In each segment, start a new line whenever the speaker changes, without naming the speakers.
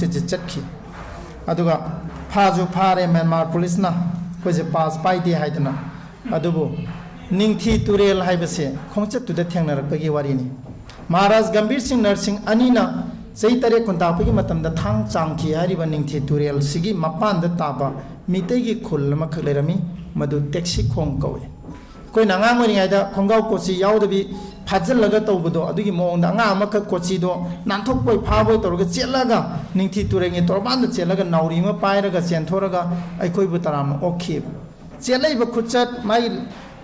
खंचे चटखी अदुगा फाजु फारे Myanmar police ना cosy पास पाइदे हाइदना अदुबो निंगथी तुरेल हाइबसे खोंचे तुदे थेंगनरपगी वारिनी महाराज गंभीर सिंह नरसिंह अनीना चई तरे खुंतापगी मतमदा थांग चांगखी हारिबा निंगथी तुरेल सिगी मपान द ताबा मितेगी खुल मखक लेरमी मदु टेक्सी खोंग कवे कोई नंगांग ओरिङाइदा खोंगाव कोची याउदबी फाजलगा तौबदो अदुगी मोंदा अंगा अमखक कोची दो नानथोकपोय फाबोय तोरगा चेलगा निंगथी तुरेंगे तोरबान चेलगा नाउरी म पायरगा चेंथोरगा अखोयबु तराम ओखी चेलैब खुचत माइ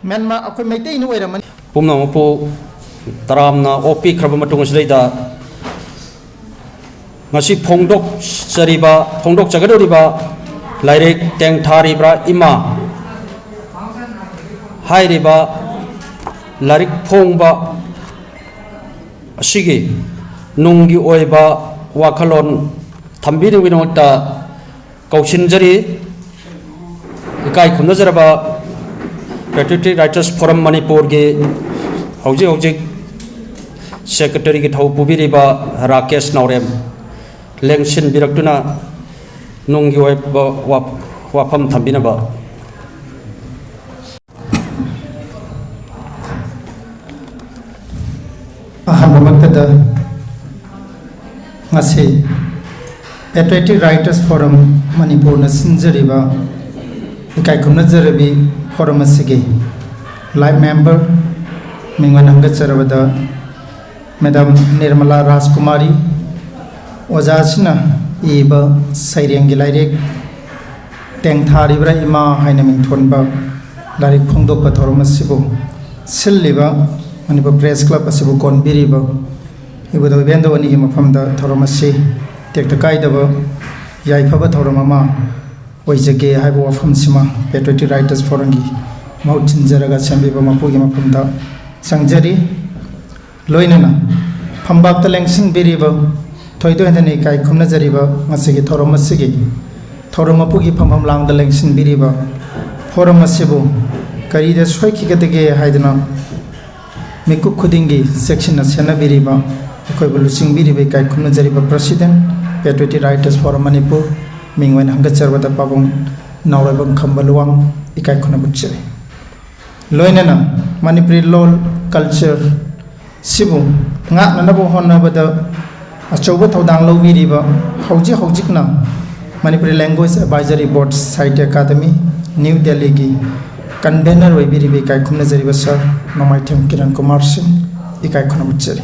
म्यांमार अखोय मैतेई नु ओइरमनि
पुमनमपो तरामना ओपी खरब मतुंग सिदैदा ngasi phongdok chagadoriba lairik tengtharibra ima hairiba lairik phongba asigi nunggi oiba wakhalon thambiri winota kausinjari ikai khumnajaraba patriotic writers forum manipur ge hojik secretary ki thau pubiriba Rakesh Naorem Lengshin Biraktuna Nungi Wapam Tambinaba
Ahamamakada Ngasi Patriotic Writers Forum Manipur Nasinjariba Ikaikumna Zarabi Forum Asigi Live Member Mingwananga Charavada Madam Nirmala Rajkumari Ozasina Eba Seireng lairik tengtharibra ima haina mingthonba lairik phongdok pathorom asibu silliba Manipur Press Club asibu konbiriba ibudo bendo ani mafamda thorom asi tekta kaidaba yaifaba thorom ama oijage haibu wafam sima Patriotic Writers Forum gi mautin jaraga chambiba mapugi mafamda sangjari loinana phambak talengsin biriba Thoido Anthony Kai Kumna Jariba, Masigi Toromasigi, Toromapugi Pamam Lang the Lengsin Biriba, Foromasibu, Karida Swaki Haidana, Miku Kudingi, section of Sena Biriba, Equivalusing Biriba Kai Kumna Jariba President, Patriotic Writers Forum Manipur, Mingwen Hangachar with the Pabum, Naurabam Kambaluang, Ikai Kunabucheri. Loinana, Manipuri law, culture, Sibu, Ngat Nanabu Honabada. Achouba thodang lo biriba hojikna Manipuri Language Advisory Board Site Academy New Delhi gi convener we biribe kai khumna jariba sir nomaitem Kiran Kumar Singh ikai khona buchari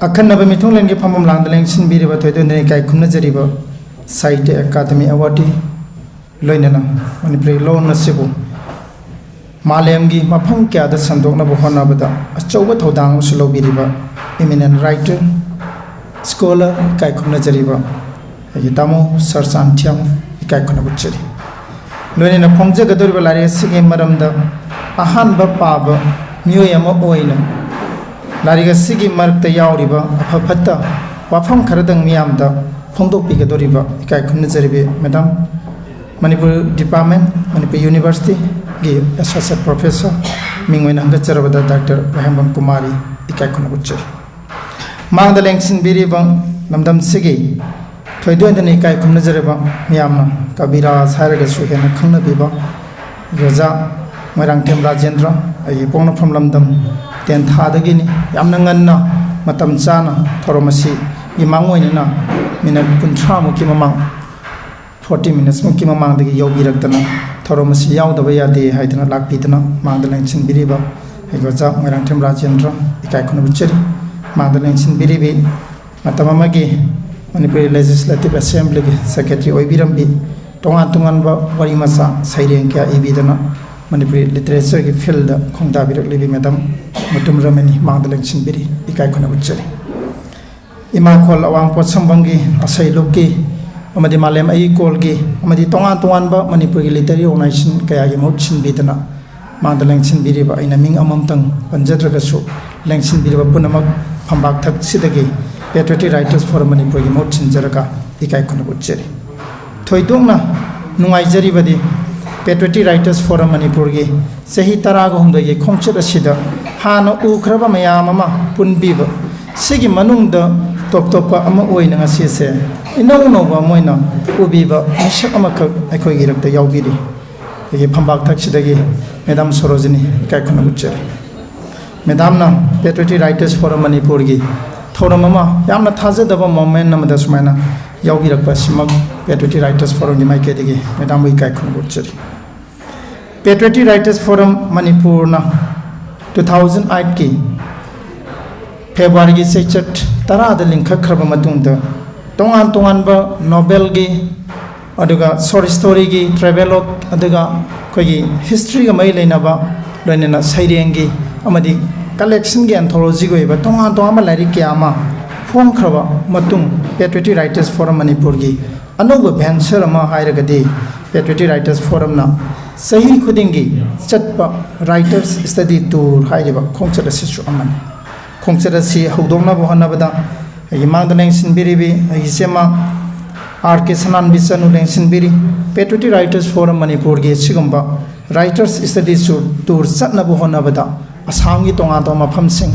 akhanna ba mithong leng gi phamam langdaleng sin biriba thoidon ne kai khumna jariba Site Academy award loinana Manipuri law nasibu malem gi mafam kya da sandokna bo hona bada achouba thodang usulo biriba eminent writer Scholar Kai Kumna Jariba Yitamo Sir Santiam Ikai Kuna Bucheri Loina Pongja Gadur Valari Singing Maramda Ahan Bapa Muyama Oina Lariga Sigi Mark the Yauriba Apapata Wafam Karadang Miamda Pondo Pigadoriba Ikai Kumna Jaribe Madam Manipur Department Manipur University Gi Associate Professor Mingwen Hangacharabada Dr. Rahambam Kumari Ikai Kuna Bucheri Mang the Lengsin Biribang, Namdam Sigi, Toydon the Nikai Kumnazareba, Miamna, Kabira, Saragas, and Kuna Biba, Yoza, Marangtem Rajendra, a Yapona from Lamdam, Tenthadagini, Yamnangana, Matam Sana, Toromasi, Imangwina, Minat Kuntramu Kimamang, 40 minutes Mukimamang, the Yogi Raktana, Toromasi Yao the Vaya de Haitana Lak Pitana, Mang the Lengsin Biriba, Yoza, Marangtem Rajendra, Ikaikunabucheri. Mandalengsin Biribi, Matamamagi, Manipuri Legislative Assembly, Secretary Oibirambi, Tongan Warimasa, Seireng Ibidana, Manipuri Literature Field, Kongtabir Libi Madam, Mutum Ramani, Mandalengsin Biri, Ikaikuna Bucheri. Imakol Awang Potsambangi, Asai Loki, Amadi Malem Aikolgi, Amadi Tongan Manipuri Literary Organization, Kayagi Mochin Bidana, Mandalengsin Biriba, in a Ming Amamtang, Panjatragasu, Lengsin Biriba Punamak. Pambak Thak Sidagi, Patriotic Writers Forum Manipur Mochin Jaraga, Ikai Kunabucheri. Toidungna, Nungai Jaribadi, Patriotic Writers Forum Manipurgi, Sehi Tarago Humdagi, Kongchera Sida, Hano Ukraba Mayamama, Punbiba, Sigi Manung the top top ama oina ngasi se inau no ba moina ubi ba mishak ama khak akhoi gi rakta yaubiri ye phambak thak sidagi madam Sorojini kai khona buchere madam na patriotic writers forum manipur gi thoram ama yamna thaje daba moment namada sumaina yaubi rakpa simak patriotic writers forum gi mai ke digi madam wi kai khona buchere patriotic writers forum manipur na 2008 ki February gi sechat tara da linkha khraba matung da tongan ba novel gi aduga short story gi travelog aduga koi history ga mai leina ba loinena seireng gi amadi collection gi anthology go ba tongan ma lairik kya ma phong khraba matung patriotic writers forum manipur gi anoba venture ma hairaga de patriotic writers forum na sahi khudingi chatpa writers study tour hairiba khongchat asisu amani khongchat asi hodongna bohana bada yimang dang sinbiribi isema RK Sanan Bisanu dang sinbiri patriotic writers forum manipur gi sigumba writers study tour satna bohana bada asam gi tonga to mafam sing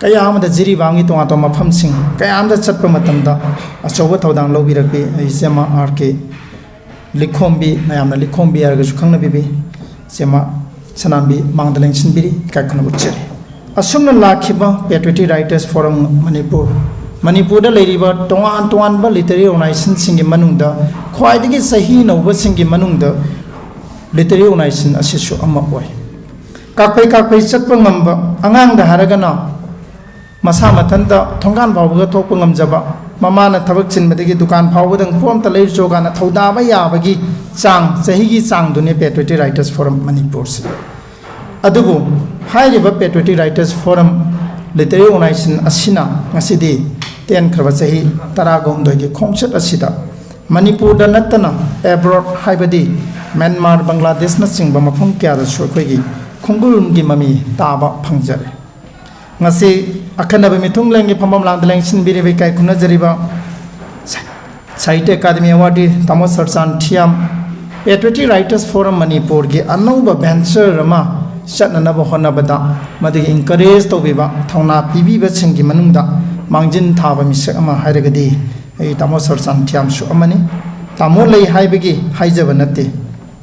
kaya amada jiri bangi tonga to mafam sing kaya amda chatpa matamda achoba thodang lobirakbi isema RK likhombi nayamna likhombi arga sukhangna bibi sema sanambi mangdaleng sinbiri kaikhona buchere asumna lakhiba patriotic writers forum manipur da leiriba tongan ba literary organization singi manungda khwaidagi sahi noba singi manungda literary organization asisu amma oi kakpai chatpa ngamba angang da haragana masa mathanda thonggan bawga thokpa ngamjaba mamana thabak chinbadagi dukan phawbadang pom ta leir chogana thoda ba yabagi chang sahi gi chang dune patriotic writers forum manipur se adubu hairiba patriotic writers forum literary organization asina ngasidi ten khraba sahi taragom dogi khongchat asida manipur da natana abroad haibadi Myanmar Bangladesh na chingba mafum kya da shokhoi khongulum gi mami taba phangjare ngasi akhanaba mithung lengi phambam langdaleng sinbiri be kai khuna jariba Sahitya Academy Award Tamo Sarsan Thiam patriotic writers forum manipur gi anauba venture rama chatna ba hona bada madi encourage to biba thongna pibi ba singi manungda mangjin thaba misak ama hairagadi ei Tamo Sarsan Thiam su amani tamo lei haibagi haijaba natte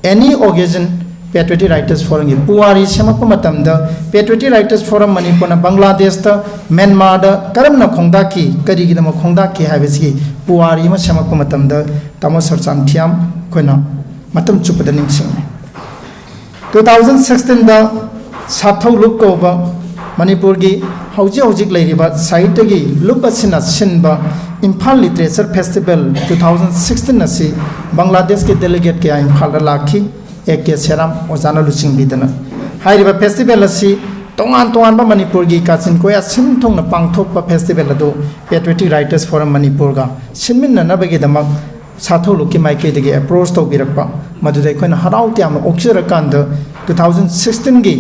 any occasion patriotic writers forum gi puari semakpa matamda patriotic writers forum manipur na Bangladesh ta Myanmar da karamna khongdaki karigi dama khongdaki haibasi puari ma semakpa matamda Tamo Sarsan Thiam koina matam chupada ningsing 2016 da sathau lup ko ba manipur gi hojik leiriba site gi lup asina sinba Imphal Literature Festival 2016 asi Bangladesh ke delegate ke Imphal lakhi ek seram ozana luching bidana hairiba festival asi tongan ba manipur gi kachin koya simthong na pangthok pa festival ado patriotic writers forum manipur ga sinmin na bagi damak sathau luki maike dege approach to birakpa madudai khoina harau tiam oksira kanda 2016 gi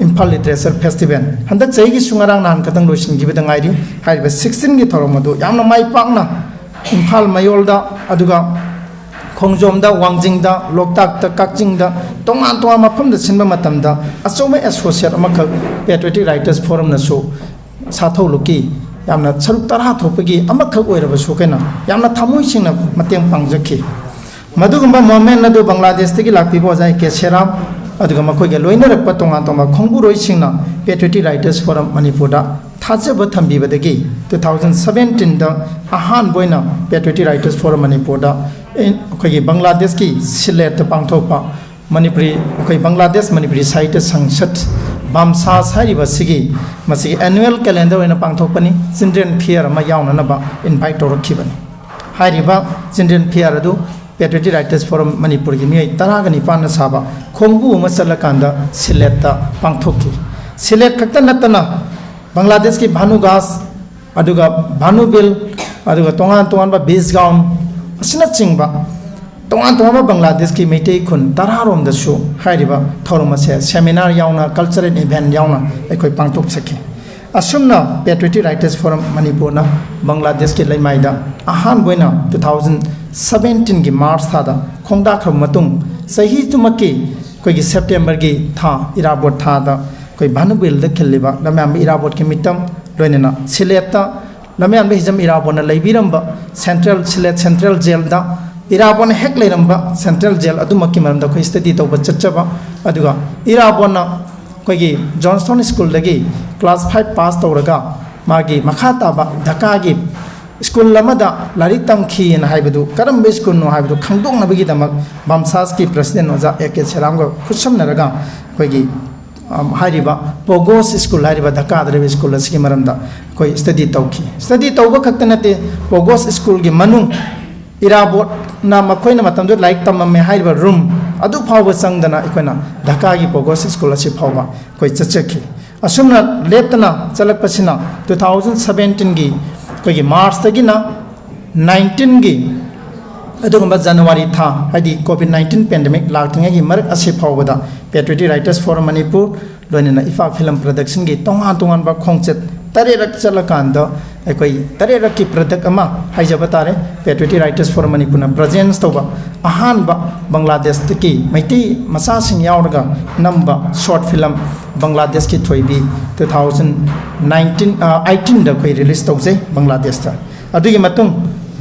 Imphal Literature Festival handak chai gi sungarang nan katang loisin gi bidang airi hairiba 16 gi thoromadu yamna mai pakna Imphal mayolda aduga Khongjomda Wangjingda Loktak Kakjingda tongan mafamda sinba matamda achoma associate amakha patriotic writers forum na so sathau luki yamna saruk tara thopagi amakha oiraba so kaina yamna thamoi singna mateng pangjakhi madugumba moment na do Bangladesh tagi lakpi bojai ke seram aduga makoi ge loina rakpa tongan khongbu roi singna patriotic writers forum manipur da thajaba thambi badagi 2017 da ahan boina patriotic writers forum manipur da okay Bangladesh ki silet pangthopa manipuri okay Bangladesh manipuri site sangsat bamsa sariba sigi masi annual calendar ena pangthopani children fair ma yauna na ba invite to rakhibani hairiba children fair adu patriotic writers forum manipur gi mi taragani pan saba khongbu ma salakanda silet ta pangthokki silet khakta natana Bangladesh ki bhanugas aduga bhanubil aduga tongan ba base ground asina chingba tongan ba Bangladesh ki meitei khun tararom da su hairiba thoroma se seminar yauna cultural event yauna ekoi pangtok sakhi asumna patriotic writers forum manipur na Bangladesh ki laimaida ahan boina 2017 gi March thada khongda kham matung sahi tumaki koi gi September gi tha irabot tha da koi bhanubil da khiliba lamam irabot ki mitam loinena sileta lamyan be hijam irabona leibiramba central silet central jail da irabona hek leiramba central jail adumaki maramda khoi study tawba chachaba aduga irabona koigi Johnston school dagi class 5 pass tawraga magi makhata ba Dhaka gi school lamada lari tamkhi na haibadu karam be school no haibadu khangdong na bagi damak bamsas ki president oja ek cheram ga khusham naraga koigi hariba pogos school hariba Dhaka adre school asiki maramda koi study tawba khaktanate pogos school gi manung irabot na makoina matamdo like tamamme hariba room adu phawba sangdana ikoina Dhaka gi pogos school asi phawba koi chachaki asumna leptana chalakpasina 2017 gi koi March tagina 19 gi adugamba January tha hadi COVID-19 pandemic laktinga gi marak ase phawbada Patriotic Writers Forum Manipur loinena ifa film production gi tongan ba khongchet tarerak chalakanda ekoi tarerak ki product ama haijaba tare Patriotic Writers Forum Manipur na presence toba ahan ba Bangladesh ki Meitei masa sing yauraga namba short film Bangladesh ki thoibi 2018 da koi release tawse Bangladesh ta adugi matung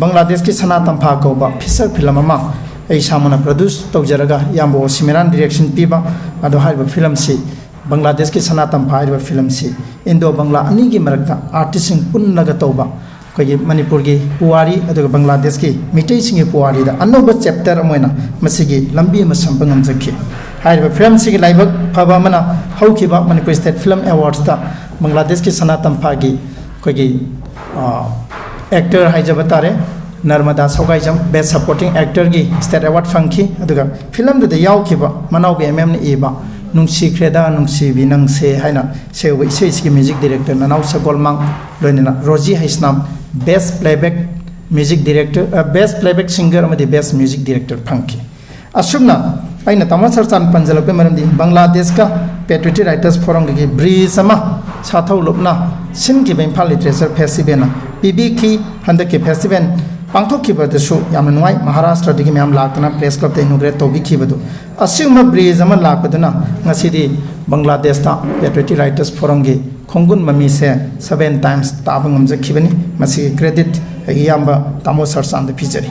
Bangladesh ki sana tampha ko ba feature film ama ai samana produce tawjaraga yambo simeran direction piba ado haiba film si Bangladesh ki sana tampha haiba film si Indo Bangla ani gi marakta artist sing punnaga tawba koi Manipur gi puari ado Bangladesh ki Meitei sing gi puari da anoba chapter amoina masigi lambi ma sampangam jakhi haiba film si gi laibak phaba mana haukiba Manipur State Film Awards ta Bangladesh ki sana tampha gi koi gi actor haijabatare Narmada Sogaijam Best Supporting Actor gi State Award fangki aduga film da yawkiba manau bi ni eba nungsi kreda nungsi binang se haina se wi se music director nanau sagolmang loinena Roji Haisnam Best Playback Music Director Best Playback Singer amadi Best Music Director fangki asumna aina tamasar chan panjalak maramdi Bangladesh ka Patriotic Writers Forum gi bridge sama sathau lopna sin ki Bengal Literature Festival na PBK handaki festival pangthokibadasu yamna nuai Maharashtra digi myam laktana press club te inaugurate tobikibadu asingma bridge ama lakpaduna ngasidi Bangladesh ta Patriotic Writers Forum gi khongun mami se 7 times tabangam jakhibani masi credit yamba tamo sarsan de pijari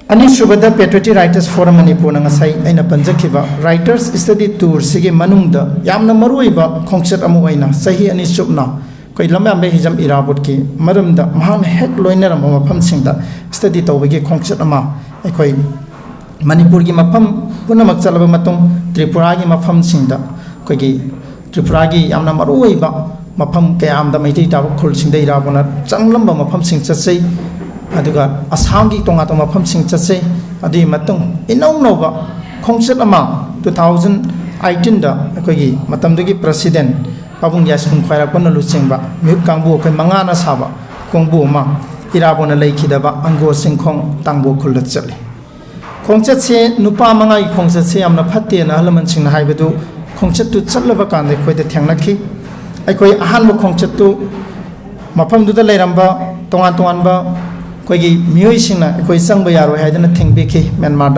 ani subada Patriotic Writers Forum Manipur na ngasai aina panjakhiba writers study tour sigi manungda yamna maruiba khongchat amu aina sahi ani subna koi lamam be hijam irabot ki maramda mahan hek loiner ma mafam singda study tawbagi khongchat ama ekoi Manipur gi mafam punamak chalaba matung Tripura gi mafam singda koi gi Tripura gi yamna maruiba mafam kayam da Meitei ta khul singda irabona changlamba mafam sing chatsei aduga Assam gi tonga mafam sing chatsei adi matung inaunoba khongchat ama 2018 da ekoi gi matamdagi president Pabung Yaskun Khairakona Luchingba, Mute Kangbu, Mangana Saba, Kongbu Ma, Irabona Lakidaba, Ango Singkong, Tangbo Kulachali. Kongchatse, Nupa Mangai Kongchatse, Amna Patti and Alamanching Haibedu, Kongchatu Chatlabakan, the Quay the Tanglaki. I quay Ahanbo Kongchatu, Mapam do the Leramba, Tongantuanba, Quay Muisina, Quay Sangbayaro, had anything biki, Myanmar,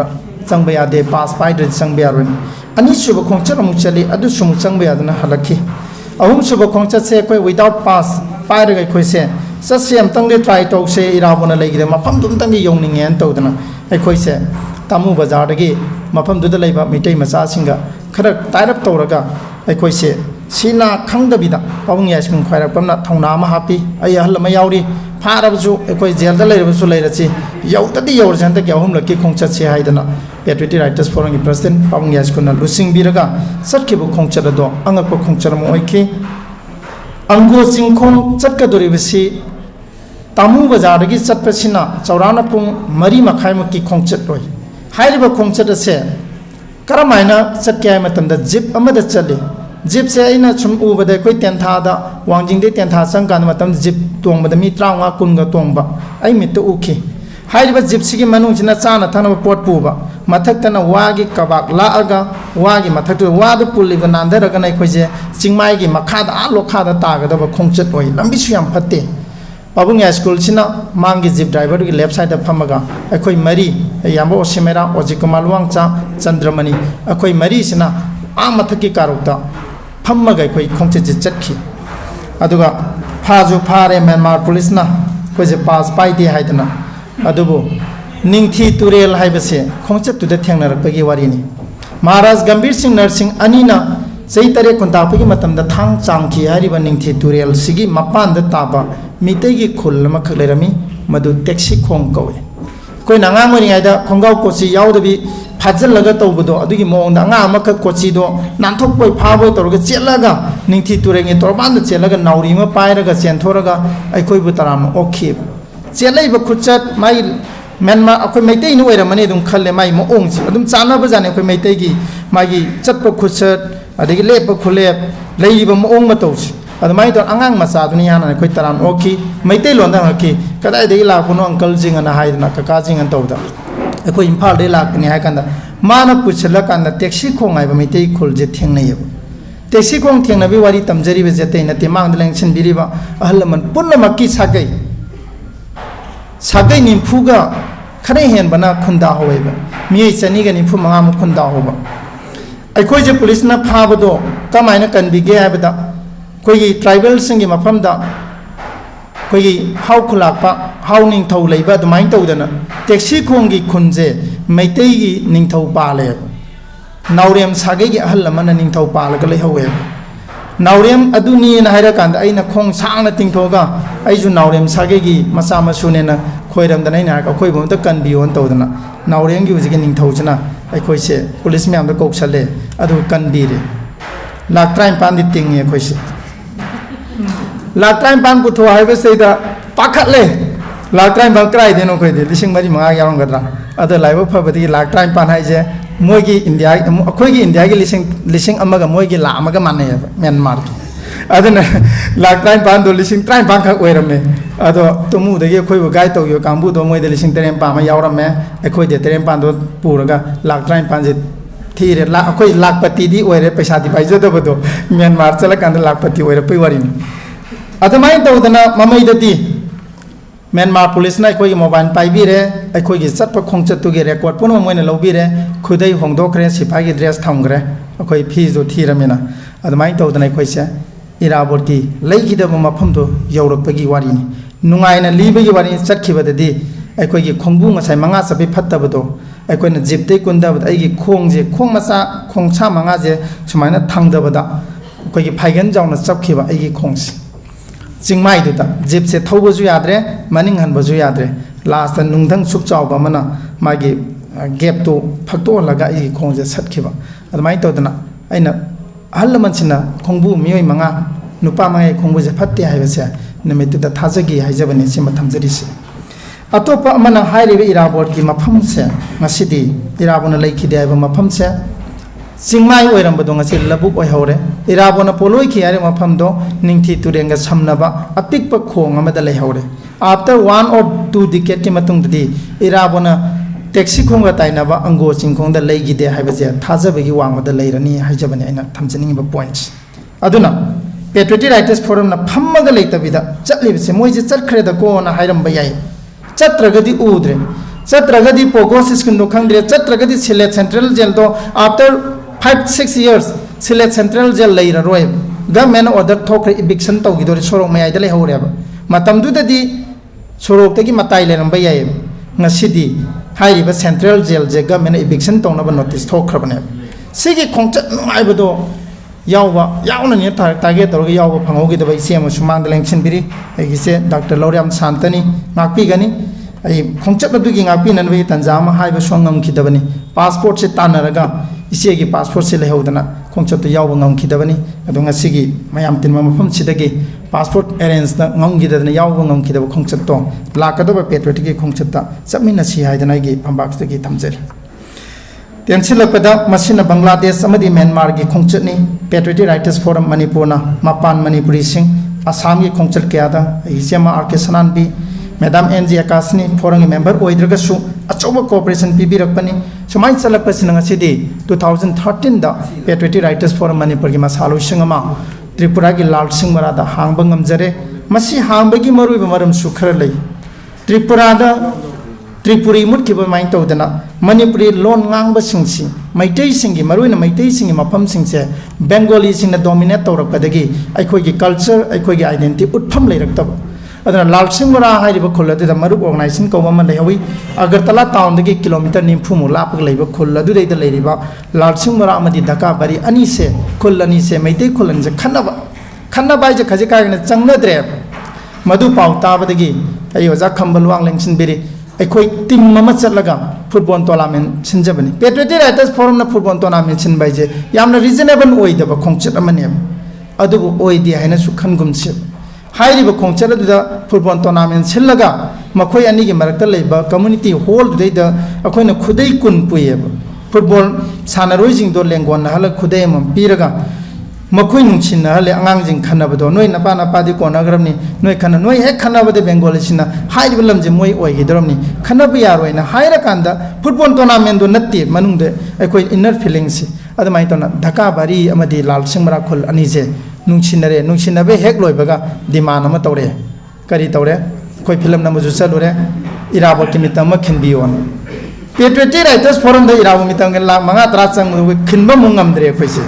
Sangbaya de pass by the Sangbayarin. Anishuba Kongcharamuchali, Adusum Sangbayadana Halaki. Ahum suba khongchat se koi without pass paira ga khoi se sasiam tang le try to se irabona legide mafam dum tang gi yongning en to dana ai khoi se tamu bazar dagi mafam du da leiba Meitei macha singa khara tairap to raga ai khoi se sina khangdabida pawung ya sing khairak pamna thongna ma hapi ai hal ma yauri pharabju ai khoi jail da leirabu leirachi yautadi yaur janta ki ahum laki khongchat se haidana Patriotic Writers Forum gi president pawung ya skuna lusing biraga satkibu khongchat do angakpo khongchar mo oiki ango singkhong chatka doribasi tamu bazar gi chatpasina chaurana pung mari makhai makki khongchat roi hairiba khongchat se karamaina chatkai matamda jeep amada chali jeep se aina chum ubada koi tentha da wangjing de tentha sangkan matam jeep tongba da mi 35 kunga tongba ai mitu uki hairiba jeep sigi manung jina chana thana pot puba mathakna wagi kabak laaga wagi mathaktu wadu puliba nandaraga nai khoje chingmai gi makhada lokhada tagada ba khongchat oi lambi suyam phatte Pabung School China Mangi Jeep Driver ki left side of Pamaga, a koi Mari, a Yambo Simera, Ojikumalwangcha, Chandramani, a koi Mari Sina, Amataki Karuta, Pamaga koi Kongchi Jetki. Aduga, फाजु फारे Myanmar police ना कोई जे पास पाइदे हाइदना अदुबो निंगथी तुरेल हाइबसे खोंचत तुदे थेंगनरपगी वारिनी महाराज गंभीर सिंह नरसिंह अनीना सही तरे कुंतापगी मतमदा थांग चांगकी हारिबा निंगथी तुरेल सिगी मपान the ताबा मितेगी खुल मखक Laramie मदु taxi खोंग कवे कोई नंगांग ओरिङाइदा खोंगाव कोची याउदबी फाजलगा तौबदो अदुगी मोंगदा अंगा अमक कोचीदो नानथोकपोय फाबोय तौरगा चेलगा निंगथी तुरेंगे तोरबान चेलगा नाउरीमा पायरगा चेंथोरगा अखोइबु तराम ओखी चेलैबा खुचत माइ म्यांमार अखोइ मैतै नु ओइरमने दुम खल्ले माइ मोंगसी अदुम चानाबा जाने अखोइ मैतैगी मागी चटप खुचत अदगी लेप खुलेप लैलिबा मोंग मतौसी अदुमाइ तो अंगांग मचा दुनि याना अखोइ तराम ओखी मैतै लोंदा हकी कदाइदगी लापुनो अंकल जिंगना हाइदना काका जिंगन तौदा अखोइ इम्फाल दे लाकनि हाइकांदा माना पुछला कांदा टेक्सी खोंग आइबा मैतै खुलजे थेंगनैब टेक्सी खोंग थेंगनबि वारी तमजरिबे जेतै नते मांगद लेंसिन बिरिबा अहलमन पुन्नमक्की सागै निम्फुगा खरे हेनबना खुंदा होवेबा मियै चनीगा निम्फु मंगा मु खुंदा होबा अखोइ जे पुलिस ना फाबदो कमाइना कनबिगे हाइबदा कोई ट्राइबल सिंगी मफमदा कोई how खुलापा how Ningthou लैबा दुमाइन तौदना taxi खोंगी खुंजे मैतेगी Ningthou पाले नाउरेम सागेगी अहल मन निंगथौ पालगा लैहौवे नाउरेम अदुनी न हाइरा कांदा अइना खोंग सांगना तिंगथोगा अइजु नाउरेम सागेगी मसा मसुनेना खोइरमदना अइना अखोइ बमदा कनबियोन तौदना नाउरेमगी उजिगे निंगथौजना अखोइसे पुलिस म्यामदा कौसले अदु कनबिरे लाख 35 दि तिंगे अखोइसे लाख 35 पुथो हाइबसेदा पाखले लाख 35 क्राइ देनो खोइदे लिसिंग मरी मंगा यारंगद्रा अद लाइव फबदी लाख 35 हाइजे मोगी इंडिया अखोइगी इंडियागी लिसिंग अमगा मोगी ला अमगा माने म्यांमार अदना लाख 35 दो लिसिंग 35 खक ओइरमे अदो तुमुदगी अखोइबो गाइड तौयो कांबु दो मोइदे लिसिंग 35 मा यावरमे अखोइदे 35 दो पुरगा लाख 35 जे थीरे ला अखोइ लाखपति दी ओइरे पैसा दी पाइजदबदो म्यांमार चलकांद लाखपति ओइरे पैवारिनी अदमाइ तौदना ममैददी म्यांमार पुलिस ना अखोइ मोबाइल पाइबिरे अखोइ चटप खोंचतुगे रेकॉर्ड पुन मोइना लौबिरे खुदै होंदोखरे सिपाही ड्रेस थमग्रे अखोइ फीजो थीरमेना अदमाइ तौदना अखोइसे इराबोटी लैगिदब मफमदो यौरपगी वारिनी नुंगाइना लीबगी वारिनी चटखिबददी अखोइगी खोंबु ngасai मंगा सबे फत्तबदो अखोइना जिपते कुंदबद अइगी खोंजे खोंग मसा खोंसा मंगा जे सुमाइना थांदबदा अखोइगी फाइगन जाउना चपखिबा अइगी खोंसी चिंगमाइदुदा जिपसे थौबजु याद्रे मनिंग हनबजु याद्रे लास्ट नुंगथंग सुक चावबा मना मागी गैप तो फक्तो लगा अइगी खोंजे सटखिबा अदमाइ तौदना अइना अहल मनसिना खोंबु मियोइ मंगा नुपा मंगाइ खोंबुजे फत्ते हाइबसे नमितुदा थाजगी हाइजबने सिमा थमजरिसे अतोपा अमना हाइरिबे इराबोट की मफमसे ngасidi इराबोना लैखिदे हाइबा मफमसे चिंगमाइ ओइरमबदो ngasi labuk ओइहौरे इराबोना पोलोइ खियारे मफमदो निंगथी तुरेंगा समनबा अपिकप खोंग अमदा लैहौरे आफ्टर 1 or 2 decade की मतुंगदि इराबोना टेक्सी खोंगा ताइनबा अंगो चिंगखोंदा लैगिदे हाइबजे थाजबगी वांगबदा लैरनी हाइजबने आइना थमजनिंगबा पॉइंट्स अदुना पेट्रियोटिक राइटर्स फोरम ना फम्मगा लैतबिदा चटलिबसे मोइजे चटखरेदा कोना हाइरमबा याइ चत्रगदी उद्रे चत्रगदी पोगोस स्किन खंग्रे चत्रगदी सिलेट सेंट्रल जेल तो after 5-6 years Sylhet central jail लैरा रोय गवर्नमेंट ऑर्डर थोखरे इविक्शन तौगिदोरे सोरोक मयाइदा लेहौरेबा मतमदुददी सोरोकतगी मताइ लेरम बयाय ngасidi हाइरिबा सेंट्रल जेल जे गवर्नमेंट इविक्शन तौनबा नोटिस थोखरबने सिगी खोंचत नुआइबदो यावबा यावननि टारगेट तौरगा यावबा फंगौगिदबा इसे सुमांग लेंसिन बिरि एगिसे डॉक्टर लौरियाम शांतनी नाकपिगनी आई खोंचत अदुगी नाकपिननबे तंजामा हाइबा सोंगमखिदबनी पासपोर्ट से तानरगा इसेगी पासपोर्ट से लेहौदना खोंचत यावबा ngमखिदबनी अदु ngасigi मयाम तिनमा मफम सिदगी पासपोर्ट अरेंज ना ngमगिदना यावबा ngमखिदब खोंचत तो लाकदबा पेट्रियोटिक की खोंचता सबमिनसी हाइदनागी फंबाक्सदगी थमजरी तेंसिलपदा मसिना बांग्लादेश अमदी म्यांमार की खोंचतनी पेट्रियोटिक राइटर्स फोरम मणिपुरना मपान मणिपुरी सिंह असम की खोंचत कयादा इसेमा आर के सनानबी मैडम एनजी आकाशनी फोरम मेंबर ओइद्रगसु अचौबा कोऑपरेशन पीबीरकपनी सुमाइ चलकपसिना ngасidi 2013 दा पेट्रियोटिक राइटर्स फोरम मणिपुर की मसालो सिंगमा त्रिपुरा की लाल सिंह मरादा हांगबा ngamjare मसी हांगबगी मरुइबा मरम सुखर लै त्रिपुरी मुटकीब माइन तौदना मणिपुरी लोन ngang सिंगसी मैतई सिंगी मरुइना मैतई सिंगी मफम सिंगसे बेंगोली सिंगना डोमिनेट तौरपदगी अखोइगी कल्चर अखोइगी आइडेंटिटी उत्फम लेरक्तब अदना लालसिंगरा हाइरिब खुल अदुदा मरुप ऑर्गेनाइजेशन कौबा मा लेहवी अगरतला टाउन दगी किलोमीटर 90 मु लापक लेब खुल अदुदैदा लेरिबा लालसिंगरा अमदी ढाका बारी अनि से खुल अनि से मैतई खुल अनि से खन्नबा जे खजे कागने चंगनद्रे मधु पाउ ताबदगी अयो जा खंबल वांग लेंसिन बेरी अखोई टीम मम चलगा फुटबॉल टूर्नामेंट सिंजबनी पेट्रियोटिक राइटर्स फोरम ना फुटबॉल टूर्नामेंट सिनबाइजे यामना रीजनेबल ओइदबा खोंगचत अमने अदुबु ओइदि हाइना सुखनगुमसे हाइरिबा खोंगचत अदुदा फुटबॉल टूर्नामेंट सिलगा मखोई अनिगी मरक्ता लेबा कम्युनिटी हॉल दुदैदा अखोइना खुदै कुन पुयेब फुटबॉल सानारोइजिंग दो लेंगोन हल खुदै म पीरगा मखोई नुंसिन हले आंगांजिंग खन्नबदो नोय नपा नपादि कोनाग्रमनी नोय खन्न नोय हे खन्नबदे बेंगोली सिना हाइरिबा लमजे मोय ओइगिदरमनी खन्नब यारोइना हाइरा कांदा फुटबॉल टूर्नामेंट दो नत्ते मनुंगदे अखोई इनर फीलिंग्स अदमाइ तोना ढाका बारी अमदी लालसिंगरा खुल अनिजे नुंसिनबे हेक लोइबगा डिमांड अमा तौरे करी तौरे कोई फिल्म नमजु चलुरे इराबो किमितम खिनबियोन पेट्रियोटिक राइटर्स फोरम द इराबो मितम के लाख मंगा तरा चंग खिनबा मुंगमद्रे खोइसे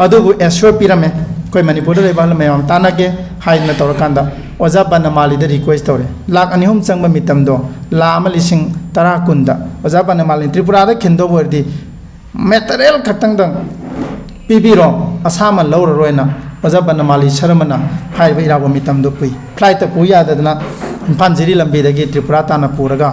अदुबु एश्योर पिरमे कोई मणिपुर लेबल मैम तानागे हाइना तौरकांदा ओजा बनमाली द रिक्वेस्ट तौरे लाख अनिहुम चंग मितम दो ला अमलिसिंग तरा कुंदा ओजा बनमाली त्रिपुरा द खिंदो वर्दी मेटेरियल खतंग दंग पीबीरो असाम लौररोइना ओजा बनमाली शर्मना हाइबा इराबो मितम दो पुई फ्लाइट पु यादना इम्फाल जिरी लंबीदगी त्रिपुरा ताना पुरगा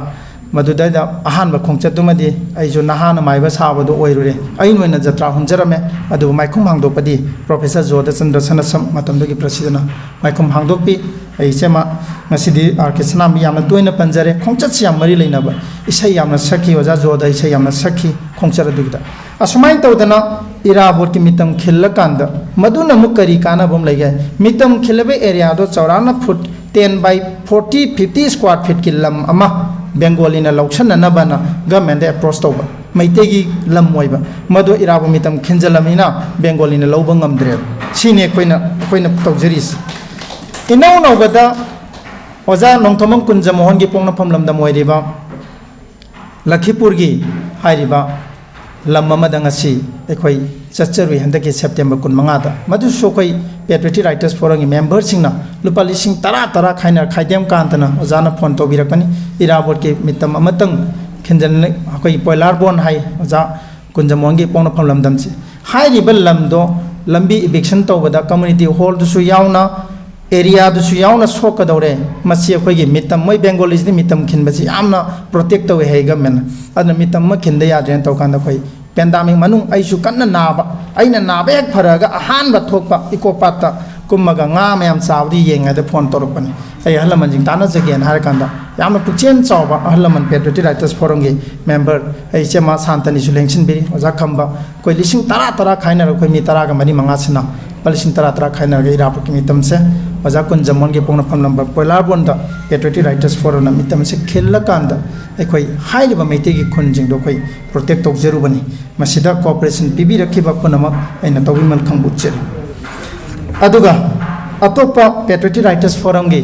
मधुदैदा अहानबा खोंचतुमदी आइजो नहान माइबा साबदो ओइरुरे आइनोइना जत्रा हुंजरमे अदु माइखुम हांगदोपदी प्रोफेसर जोद चंद्र सनसम मतमदगी प्रसिद्धना माइखुम हांगदोपी आइसेमा ngасidi आर्केस्ट्रा मी यामना तोइना पंजरे खोंचत सियाम मरी लेनाबा इसै यामना सखी ओजा जोद इसै यामना सखी खोंचर दुगदा असमाइन तौदना इराबोट की मितम खिल्ल कांदा मधुना मुकरी काना बम लैगे मितम खिलबे एरिया दो चौराना फुट 10 by 40 50 स्क्वायर फीट की लम अमा बेंगोली ना लौशन नबना गवर्नमेंट अप्रोच तौब मैतेगी लम मोइबा मधु इराबो मितम खिंजलमिना बेंगोली ना लौब ngamdre सिने कोइना तौजरिस इनाउ नौबदा ओजा नोंथमं कुंज मोहन की पोंगना फमलमदा मोइरिबा लखीपुर की हाइरिबा लम अमदंगसी एखोई चचरुई हंदकी सेप्टेम्बर 15 दा मधुसो कोई पेट्रियोटिक राइटर्स फोरम की मेंबर सिंगना लुपा लिसिंग तरा खाइना खाइदेम कांतना ओजाना फोन तौबिरकनी इराबोट के मितम अमतंग खिंजन कोई पोइलार बोन हाई ओजा कुंजमोन की पोंगना फमलमदमसी हाइरिबा लमदो लंबी इविक्शन तौबदा कम्युनिटी हॉल दुसु यावना एरिया दुसु यावना सोकदौरे मसी अखोई मितम मै बेंगोलीज नि मितम खिनबसी यामना प्रोटेक्ट तौवे है गवर्नमेंट अदना मितम म खिनदा याद्रेन तौकांदा खोई पेंडामिक मनुंग आइसु कन्ना नाबा आइना नाबा हेक फरगा अहानबा थोकपा इकोपाता कुम्मगा nga मैम चावदी येंगदा फोन तौरपनी आई हलमनजिंग ताना जगेन हारकांदा यामना पुचेन चावबा हलमन पेट्रियोटिक राइटर्स फोरम की मेंबर आई चेमा शांतनी सुलेंगसिन बिरी ओजा खंबा कोई लिसिंग तरा खाइना कोई मी तरा गा मरी मंगा सिना पलिसिंग तरा खाइना गा इराप की मितम से ओजा कुन जमन के पोंगना फम नंबर पोइलार बोंदा पेट्रियोटिक राइटर्स फोरम मितम से खेल कांदा अखोई हाइरिबा मैतेगी की खुनजिंग दो कोई प्रोटेक्ट तौजरुबनी मसिदा कोऑपरेशन पीबी रखिबा पुनमक आइना तौबिमल खंगबुचेर अदुगा अतोपा पेट्रियोटिक राइटर्स फोरम की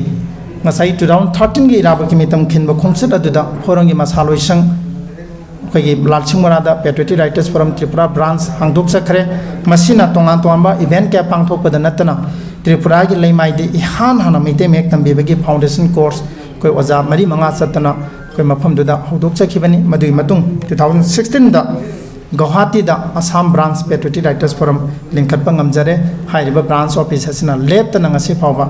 ngasai 2013 की इराब की मितम खिनब खोंसत अदुदा फोरम की मसालोइसंग अखोई लालसिंगमरा दा patriotic writers forum Tripura branch हांगदोक चखरे मसिना तोंगान तोंबा इवेंट क्या पांगथोकपद नतना त्रिपुरा की लैमाइदे इहान हाना मैते मेक तंबीबगी फाउंडेशन कोर्स कोई ओजा मरी मंगा चतना कोई मफमदुदा हौदोक चखिबनी मदुई मतुंग 2016 दा गुवाहाटी दा Assam branch patriotic writers forum लिंखटपा ngamjare हाइरिबा ब्रांच ऑफिस हसिना लेप्तना ngasi फावबा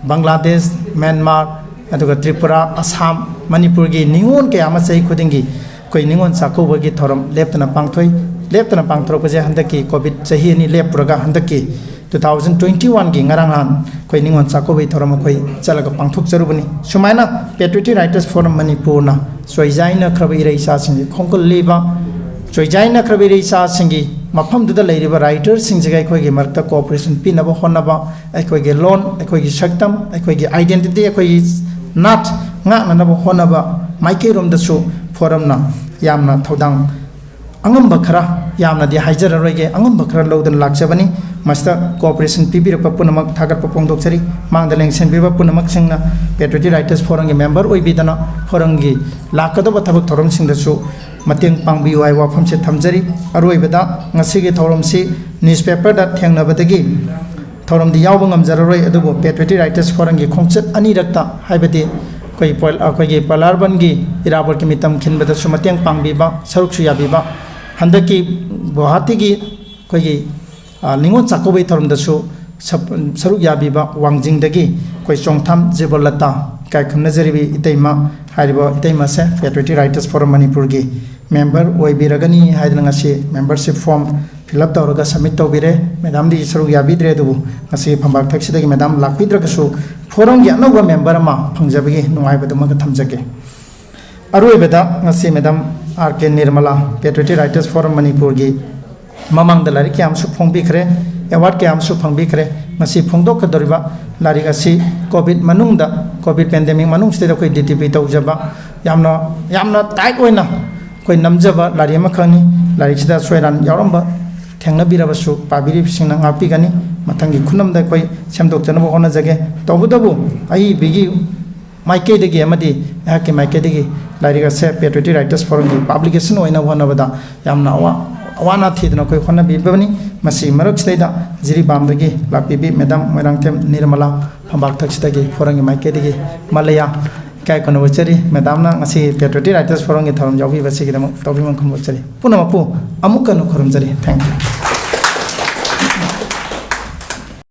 बांग्लादेश म्यांमार अदुगा त्रिपुरा असम मणिपुर की निंगोन के आमा सही खुदिंगी कोई निंगोन साकोबगी थोरम लेप्तना पांगथोरपजे हंदकी कोविड सही नि लेपुरगा हंदकी 2021 की ngaranghan कोई निंगोन साकोबई थोरम कोई चलगा पांगथोक जरुबनी सुमाइना पेट्रियोटिक राइटर्स फोरम मणिपुर ना सोइजाइना खरबई रेसा सिंगी खोंकल लेबा सोइजाइना खरबई रेसा सिंगी मफम दुदा लेरिबा राइटर सिंजगा अखोई मरता कोऑपरेशन पिनबा होनबा अखोई लोन अखोई सक्तम अखोई आइडेंटिटी अखोई नाट nganaba होनबा माइके रोमदसु फोरमना यामना थौदांग अंगम बखरा यामना दि हाइजर रोइगे अंगम बखरा लौदन लाक्चबनी मस्ता कोऑपरेशन पीबीरप पुनमक थागत पोंगदोक्चरी मांगदा लेंगसेन बिबा पुनमक सिंगना पेट्रियोटिक राइटर्स फोरम के मेंबर ओइबिदना फोरम की लाकदब थबक थोरम सिंगदसु मतेंग पांगबी वाई वाफम से थमजरी अरोइबदा ngasi थोरम से न्यूज़पेपर दा थेंगनबदगी थोरम दी यावब ngamjararoi adubo patriotic writers forum की खोंगचत अनिरक्ता हाइबदि कोई पलारबन की इराबर के मितम खिनबदसु मतेंग पांगबीबा सरुकसु याबीबा हंदकी गुवाहाटी की कोई निंगोन चाकोबई थोरमदसु सरुक याबीबा वांगजिंगदगी कोई चोंगथाम जेबोलता कायखुमनजरिबी इतैमा हारिबो इतैमा से पेट्रियोटिक राइटर्स फोरम मणिपुर की मेंबर ओइबिरगनी हाइदना ngasi membership form fill up तौरगा सबमिट तौबिरे मैडम दी सरुक याबीद्रे दुबु ngasi फंबाक थक्सिदगी मैडम लाकबिद्रगसु फोरम की अनौबा मेंबर अमा फंगजबगी नुंगाइबदमग थमजगे अरोइबदा ngasi madam R K Nirmala patriotic writers forum Manipur की ममांग लाइरिक क्यामसु फोंबिखरे एवार्ड क्यामसु फंबिखरे ngasi फोंदोकदोरिबा लाइरिक असि कोविड मनुंगदा कोविड पेंडेमिक मनुंगसिदा कोई डीटीपी तौजबा यामना टाइट ओइना कोई नमजबा लाइरिक अमा खंगनी लाइरिकसिदा सोयरान यावरंबा थेंगनबिरबसु पाबिरिबसिंगना ngaपिगनी मथंगी खुनमदा कोई सेमदोकजनबो होनजगे तौबदबु आई बिगी माइकेदगी अमदी याके माइकेदगी लाइरिक असे पेट्रियोटिक राइटर्स फोरम की पब्लिकेशन ओइना होनबदा यामना अवाना थीदना कोई होनबिबनी मसी मरक्सदैदा जिरिबामदगी लापिबी मैडम मोइरांगथेम निर्मला फंबाक थक्सिदगी फोरम की माइकेदगी मलया काय कोनबचरी मैडम ना ngasi पेट्रियोटिक राइटर्स फोरम की थरम जावबी बसिगिदम तौबिमन खमबचरी पुनमपु अमुकनु खरमजरी थैंक यू